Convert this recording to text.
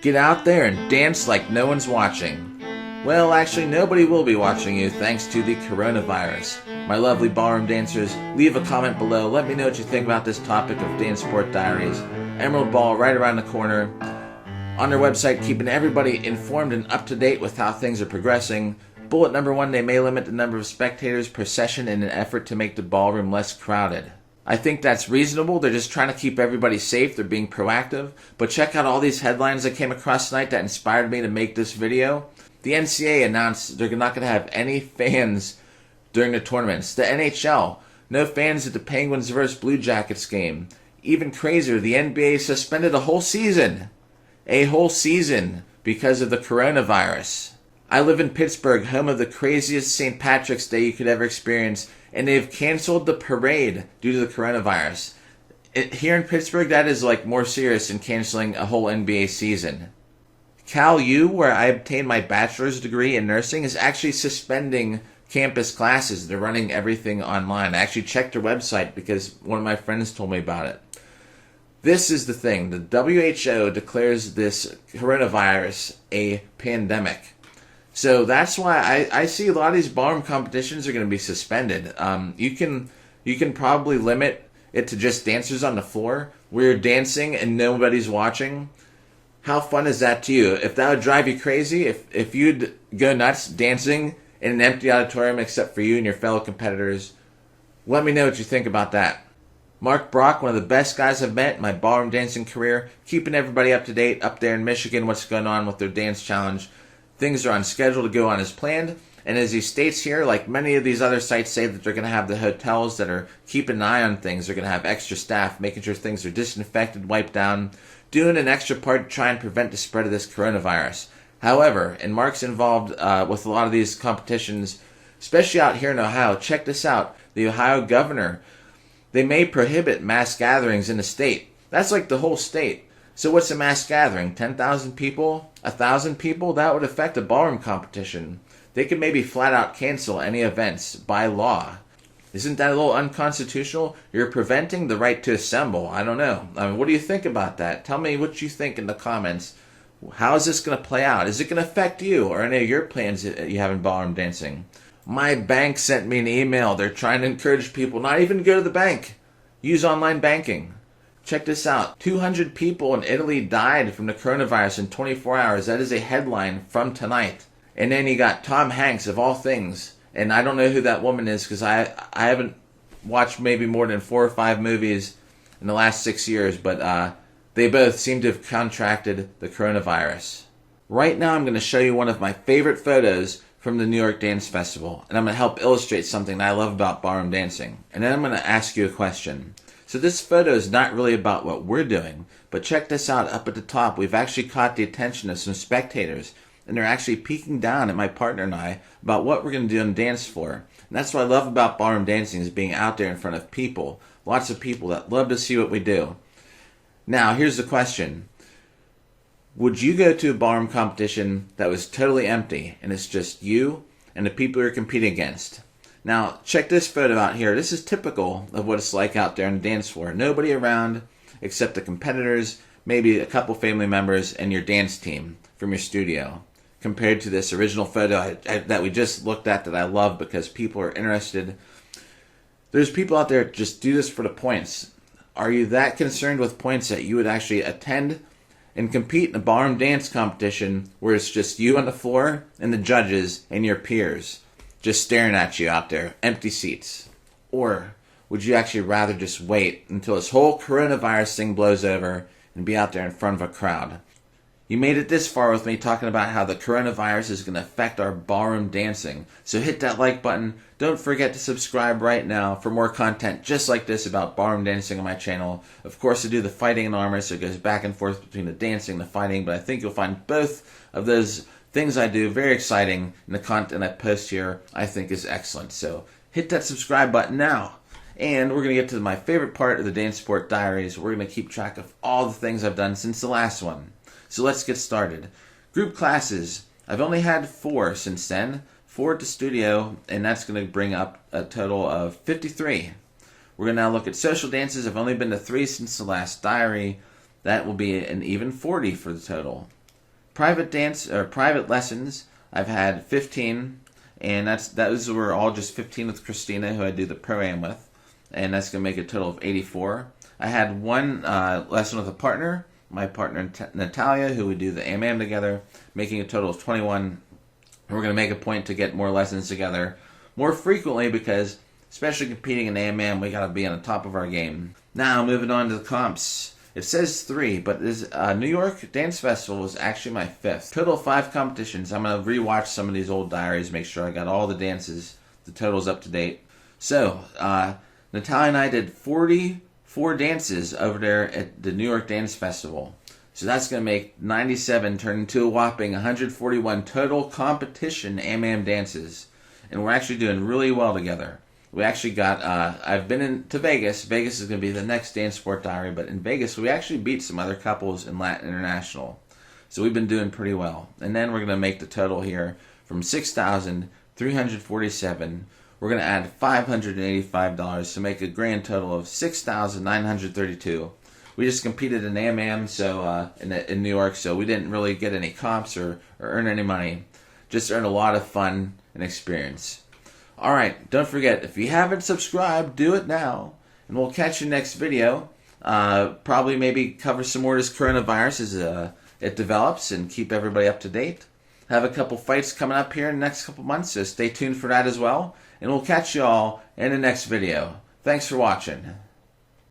Get out there and dance like no one's watching. Well, actually, nobody will be watching you thanks to the coronavirus. My lovely ballroom dancers, leave a comment below. Let me know what you think about this topic of Dance Sport Diaries. Emerald Ball right around the corner. On their website, keeping everybody informed and up to date with how things are progressing. Bullet number 1, they may limit the number of spectators per session in an effort to make the ballroom less crowded. I think that's reasonable. They're just trying to keep everybody safe. They're being proactive. But check out all these headlines I came across tonight that inspired me to make this video. The NCAA announced they're not going to have any fans during the tournaments. The NHL, no fans at the Penguins vs. Blue Jackets game. Even crazier, the NBA suspended a whole season. A whole season because of the coronavirus. I live in Pittsburgh, home of the craziest St. Patrick's Day you could ever experience, and they've canceled the parade due to the coronavirus. Here in Pittsburgh, that is like more serious than canceling a whole NBA season. Cal U, where I obtained my bachelor's degree in nursing, is actually suspending campus classes. They're running everything online. I actually checked their website because one of my friends told me about it. This is the thing. The WHO declares this coronavirus a pandemic. So that's why I see a lot of these ballroom competitions are going to be suspended. You can probably limit it to just dancers on the floor where you're dancing and nobody's watching. How fun is that to you? If that would drive you crazy, if you'd go nuts dancing in an empty auditorium except for you and your fellow competitors, let me know what you think about that. Mark Brock, one of the best guys I've met in my ballroom dancing career, keeping everybody up to date up there in Michigan, what's going on with their dance challenge. Things are on schedule to go on as planned, and as he states here, like many of these other sites say that they're going to have the hotels that are keeping an eye on things. They're going to have extra staff, making sure things are disinfected, wiped down, doing an extra part to try and prevent the spread of this coronavirus. However, and Mark's involved with a lot of these competitions, especially out here in Ohio. Check this out. The Ohio governor, they may prohibit mass gatherings in the state. That's like the whole state. So what's a mass gathering? 10,000 people? 1,000 people? That would affect a ballroom competition. They could maybe flat out cancel any events by law. Isn't that a little unconstitutional? You're preventing the right to assemble. I don't know. I mean, what do you think about that? Tell me what you think in the comments. How is this going to play out? Is it going to affect you or any of your plans that you have in ballroom dancing? My bank sent me an email. They're trying to encourage people not even to go to the bank. Use online banking. Check this out. 200 people in Italy died from the coronavirus in 24 hours. That is a headline from tonight. And then you got Tom Hanks, of all things. And I don't know who that woman is because I haven't watched maybe more than 4 or 5 movies in the last 6 years. But they both seem to have contracted the coronavirus. Right now I'm going to show you one of my favorite photos from the New York Dance Festival. And I'm going to help illustrate something that I love about ballroom dancing. And then I'm going to ask you a question. So this photo is not really about what we're doing, but check this out. Up at the top, we've actually caught the attention of some spectators, and they're actually peeking down at my partner and I about what we're going to do on the dance floor. And that's what I love about ballroom dancing, is being out there in front of people, lots of people that love to see what we do. Now, here's the question. Would you go to a ballroom competition that was totally empty, and it's just you and the people you're competing against? Now, check this photo out here. This is typical of what it's like out there on the dance floor. Nobody around except the competitors, maybe a couple family members, and your dance team from your studio. Compared to this original photo that we just looked at that I love because people are interested. There's people out there that just do this for the points. Are you that concerned with points that you would actually attend and compete in a ballroom dance competition where it's just you on the floor and the judges and your peers just staring at you out there, empty seats? Or would you actually rather just wait until this whole coronavirus thing blows over and be out there in front of a crowd? You made it this far with me talking about how the coronavirus is going to affect our ballroom dancing. So hit that like button. Don't forget to subscribe right now for more content just like this about ballroom dancing on my channel. Of course, I do the fighting and armor, so it goes back and forth between the dancing and the fighting, but I think you'll find both of those things I do very exciting, and the content I post here I think is excellent. So hit that subscribe button now. And we're going to get to my favorite part of the Dance Sport Diaries. We're going to keep track of all the things I've done since the last one. So let's get started. Group classes. I've only had 4 since then. 4 at the studio, and that's going to bring up a total of 53. We're going to now look at social dances. I've only been to 3 since the last diary. That will be an even 40 for the total. Private dance or private lessons, I've had 15, and those were all just 15 with Christina, who I do the pro-am with, and that's going to make a total of 84. I had one lesson with a partner, my partner Natalia, who we do the am together, making a total of 21. We're going to make a point to get more lessons together more frequently because, especially competing in am, we got to be on the top of our game. Now, moving on to the comps. It says 3, but this New York Dance Festival was actually my 5th. Total of 5 competitions. I'm going to rewatch some of these old diaries, make sure I got all the dances, the totals up to date. So, Natalia and I did 44 dances over there at the New York Dance Festival. So that's going to make 97 turn into a whopping 141 total competition am dances. And we're actually doing really well together. We actually got, I've been to Vegas. Vegas is going to be the next dance sport diary, but in Vegas we actually beat some other couples in Latin International. So we've been doing pretty well. And then we're going to make the total here from $6,347. We're going to add $585 to make a grand total of $6,932. We just competed in am so in New York, so we didn't really get any comps or earn any money. Just earned a lot of fun and experience. Alright, don't forget, if you haven't subscribed, do it now. And we'll catch you next video. Probably maybe cover some more of this coronavirus as it develops and keep everybody up to date. Have a couple fights coming up here in the next couple months, so stay tuned for that as well. And we'll catch you all in the next video. Thanks for watching.